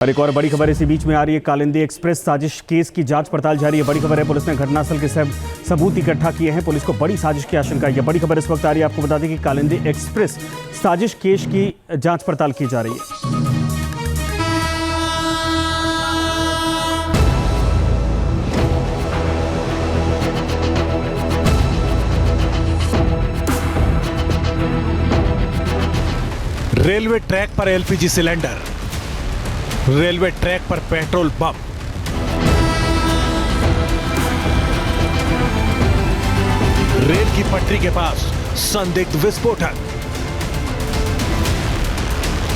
और एक और बड़ी खबर इसी बीच में आ रही है। कालिंदी एक्सप्रेस साजिश केस की जांच पड़ताल जारी है। बड़ी खबर है, पुलिस ने घटनास्थल के सबूत इकट्ठा किए हैं। पुलिस को बड़ी साजिश की आशंका है। यह बड़ी खबर इस वक्त आ रही है। आपको बता दें कि कालिंदी एक्सप्रेस साजिश केस की जांच पड़ताल की जा रही है। रेलवे ट्रैक पर एलपीजी सिलेंडर, रेलवे ट्रैक पर पेट्रोल बम, रेल की पटरी के पास संदिग्ध विस्फोटक,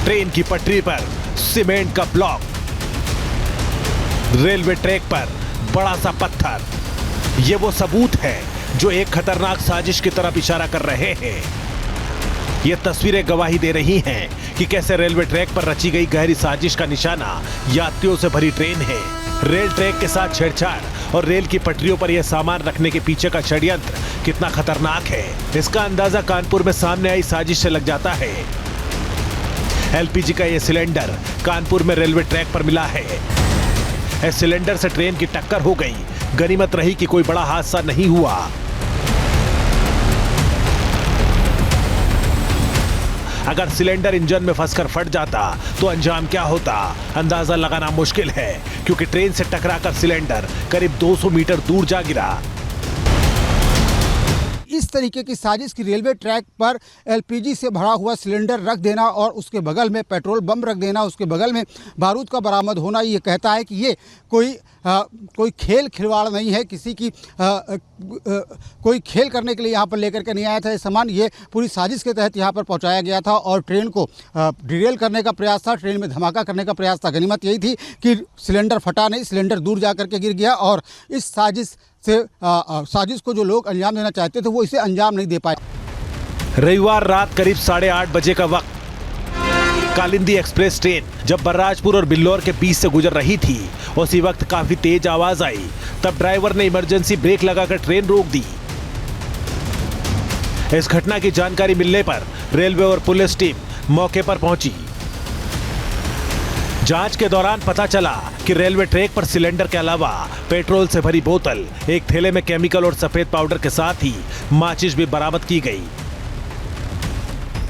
ट्रेन की पटरी पर सीमेंट का ब्लॉक, रेलवे ट्रैक पर बड़ा सा पत्थर। ये वो सबूत है जो एक खतरनाक साजिश की तरफ इशारा कर रहे हैं। ये तस्वीरें गवाही दे रही हैं कि कैसे रेलवे ट्रैक पर रची गई गहरी साजिश का निशाना यात्रियों से भरी ट्रेन है। रेल ट्रैक के साथ छेड़छाड़ और रेल की पटरियों पर यह सामान रखने के पीछे का षड्यंत्र कितना खतरनाक है, इसका अंदाजा कानपुर में सामने आई साजिश से लग जाता है। एलपीजी का यह सिलेंडर कानपुर में रेलवे ट्रैक पर मिला है। इस सिलेंडर से ट्रेन की टक्कर हो गई। गनीमत रही कि कोई बड़ा हादसा नहीं हुआ। अगर सिलेंडर इंजन में फंसकर फट जाता तो अंजाम क्या होता, अंदाजा लगाना मुश्किल है, क्योंकि ट्रेन से टकराकर सिलेंडर करीब 200 मीटर दूर जा गिरा। इस तरीके की साजिश की रेलवे ट्रैक पर एलपीजी से भरा हुआ सिलेंडर रख देना और उसके बगल में पेट्रोल बम रख देना, उसके बगल में बारूद का बरामद होना, ये कहता है कि ये कोई खेल खिलवाड़ नहीं है, किसी की कोई खेल करने के लिए यहाँ पर लेकर के नहीं आया था। ये सामान ये पूरी साजिश के तहत यहाँ पर पहुँचाया गया था और ट्रेन को डिरेल करने का प्रयास था, ट्रेन में धमाका करने का प्रयास था। गनीमत यही थी कि सिलेंडर फटा नहीं, सिलेंडर दूर जा करके गिर गया और इस साजिश को जो लोग अंजाम देना चाहते थे वो इसे अंजाम नहीं दे पाए। रविवार रात करीब 8:30 बजे का वक्त, कालिंदी एक्सप्रेस ट्रेन जब बर्राजपुर और बिल्लौर के बीच से गुजर रही थी, उसी वक्त काफी तेज आवाज आई। तब ड्राइवर ने इमरजेंसी ब्रेक लगाकर ट्रेन रोक दी। इस घटना की जानकारी मिलने पर रेलवे और पुलिस टीम मौके पर पहुंची। जांच के दौरान पता चला कि रेलवे ट्रैक पर सिलेंडर के अलावा पेट्रोल से भरी बोतल, एक थैले में केमिकल और सफेद पाउडर के साथ ही माचिस भी बरामद की गई।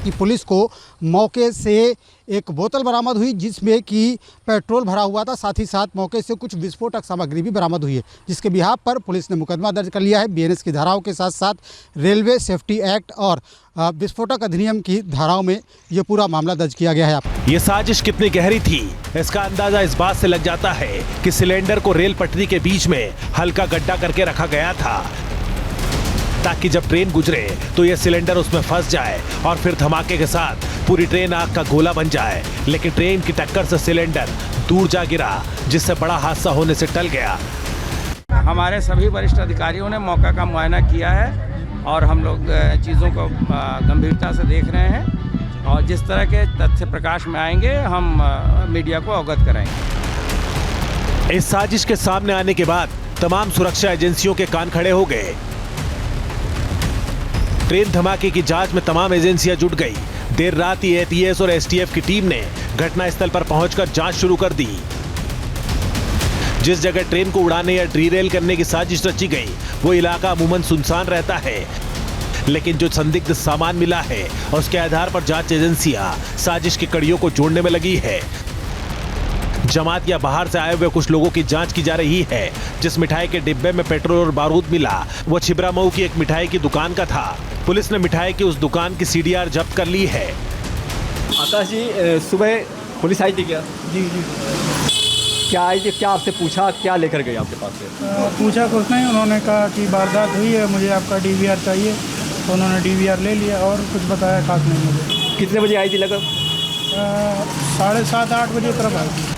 कि पुलिस को मौके से एक बोतल बरामद हुई जिसमें कि पेट्रोल भरा हुआ था, साथ ही साथ मौके से कुछ विस्फोटक सामग्री भी बरामद हुई है, जिसके बिहाफ पर पुलिस ने मुकदमा दर्ज कर लिया है। बीएनएस की धाराओं के साथ साथ रेलवे सेफ्टी एक्ट और विस्फोटक अधिनियम की धाराओं में ये पूरा मामला दर्ज किया गया है। ये साजिश कितनी गहरी थी, इसका अंदाजा इस बात से लग जाता है कि सिलेंडर को रेल पटरी के बीच में हल्का गड्ढा करके रखा गया था, ताकि जब ट्रेन गुजरे तो यह सिलेंडर उसमें फंस जाए और फिर धमाके के साथ पूरी ट्रेन आग का गोला बन जाए। लेकिन ट्रेन की टक्कर से सिलेंडर दूर जा गिरा, जिससे बड़ा हादसा होने से टल गया। हमारे सभी वरिष्ठ अधिकारियों ने मौका का मुआयना किया है और हम लोग चीज़ों को गंभीरता से देख रहे हैं और जिस तरह के तथ्य प्रकाश में आएंगे हम मीडिया को अवगत कराएंगे। इस साजिश के सामने आने के बाद तमाम सुरक्षा एजेंसियों के कान खड़े हो गए। ट्रेन धमाके की जांच में तमाम एजेंसियां जुट गई। देर रात ही एटीएस और एसटीएफ की टीम ने घटनास्थल पर पहुंचकर जांच शुरू कर दी। जिस जगह ट्रेन को उड़ाने या डीरेल करने की साजिश रची गई, वो इलाका अमूमन सुनसान रहता है, लेकिन जो संदिग्ध सामान मिला है उसके आधार पर जांच एजेंसियां साजिश की कड़ियों को जोड़ने में लगी है। जमात या बाहर से आए हुए कुछ लोगों की जांच की जा रही है। जिस मिठाई के डिब्बे में पेट्रोल और बारूद मिला वो छिबरामऊ की एक मिठाई की दुकान का था। पुलिस ने मिठाई की उस दुकान की सीडीआर जब्त कर ली है। आकाश जी, सुबह पुलिस आई थी क्या? जी जी। क्या आई थी, क्या आपसे पूछा, क्या लेकर गए आपके पास से? पूछा कुछ नहीं, उन्होंने कहा कि वारदात हुई है, मुझे आपका डीवीआर चाहिए, तो उन्होंने डीवीआर ले लिया और कुछ बताया खास नहीं मुझे। कितने बजे आई थी लगभग? 7:30-8 बजे तरफ आई थी।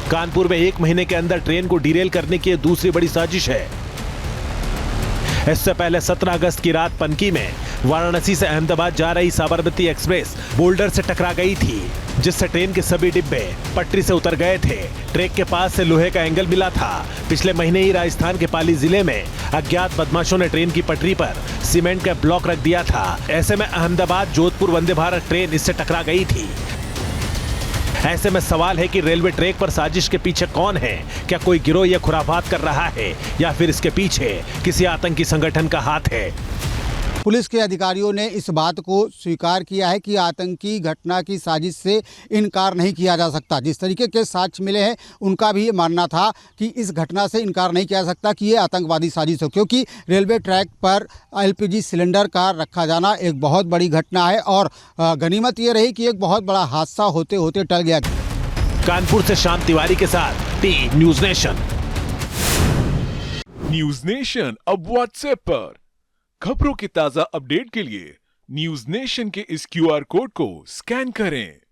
कानपुर में 1 महीने के अंदर ट्रेन को डीरेल करने की दूसरी बड़ी साजिश है। इससे पहले 17 अगस्त की रात पनकी में वाराणसी से अहमदाबाद जा रही साबरमती एक्सप्रेस बोल्डर से टकरा गई थी, जिससे ट्रेन के सभी डिब्बे पटरी से उतर गए थे। ट्रैक के पास से लोहे का एंगल मिला था। पिछले महीने ही राजस्थान के पाली जिले में अज्ञात बदमाशों ने ट्रेन की पटरी पर सीमेंट का ब्लॉक रख दिया था। ऐसे में अहमदाबाद जोधपुर वंदे भारत ट्रेन इससे टकरा गई थी। ऐसे में सवाल है कि रेलवे ट्रैक पर साजिश के पीछे कौन है? क्या कोई गिरोह यह खुराफात कर रहा है या फिर इसके पीछे किसी आतंकी संगठन का हाथ है? पुलिस के अधिकारियों ने इस बात को स्वीकार किया है कि आतंकी घटना की साजिश से इनकार नहीं किया जा सकता। जिस तरीके के साक्ष्य मिले हैं उनका भी ये मानना था कि इस घटना से इनकार नहीं किया जा सकता कि ये आतंकवादी साजिश हो, क्योंकि रेलवे ट्रैक पर एलपीजी सिलेंडर का रखा जाना एक बहुत बड़ी घटना है और गनीमत ये रही कि एक बहुत बड़ा हादसा होते होते टल गया। कानपुर से शाम तिवारी के साथ team news nation. News nation अब व्हाट्सएप पर खबरों की ताजा अपडेट के लिए न्यूज नेशन के इस क्यूआर कोड को स्कैन करें।